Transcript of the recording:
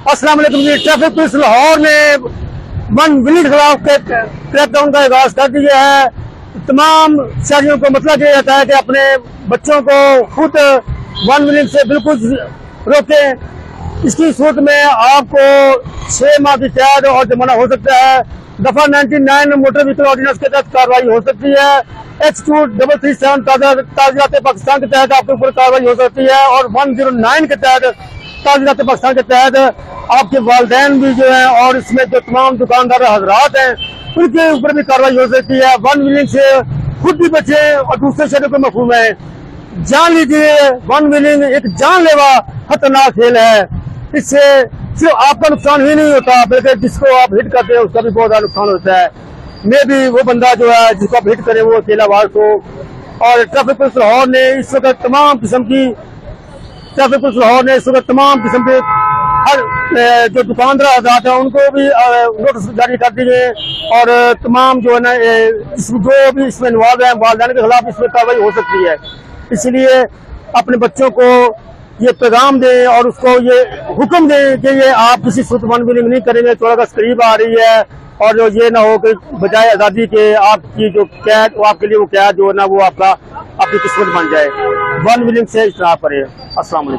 अस्सलाम वालेकुम जी। Traffic police Lahore ने 1 विलिंग के खिलाफ क्रैकडाउन का आगाज कर दिया है। तमाम शहरियों को मतलब किया जाता है कि अपने बच्चों को खुद 1 विलिंग से बिल्कुल रोकें। इसकी सूरत में आपको 6 माह की कैद और जुर्माना हो सकता है। दफा 99 मोटर व्हीकल ऑर्डिनेंस के तहत कार्रवाई हो सकती है। H2337 ताज़ियात पाकिस्तान के तहत आपके ऊपर कार्रवाई हो सकती है और 109 के तहत ताज़ियात पाकिस्तान के तहत आपके वालिदैन भी जो है और इसमें जो तमाम दुकानदार हजरात हैं उनके ऊपर भी कार्रवाई हो सकती है। 1 विलिंग से खुद भी बचे और दूसरे शहरों को महफूज है। जान लीजिए 1 विलिंग एक जानलेवा खतरनाक खेल है। इससे सिर्फ आपका नुकसान ही नहीं होता बल्कि जिसको आप हिट करते हैं उसका भी बहुत ज्यादा नुकसान होता है। मैं भी वो बंदा जो है जिसको आप हिट करें वो अकेला वार को। और ट्रैफिक पुलिस लाहौर ने इस वक्त तमाम किस्म के हर जो दुकानदार आजाद है उनको भी नोटिस जारी कर दिए और तमाम जो है ना जो भी इसमें इन्वॉल्व है वालिदैन के खिलाफ इसमें कार्रवाई हो सकती है। इसलिए अपने बच्चों को ये पैगाम दें और उसको ये हुक्म दें कि ये आप किसी सूरत 1 विलिंग नहीं करेंगे। 14 अगस्त करीब आ रही है और जो ये ना हो कि बजाय आजादी के आपकी जो कैद आपके लिए वो कैद जो है ना वो आपकी किस्मत बन जाए। 1 विलिंग से इज्तनाब करें। अस्सलाम वालेकुम।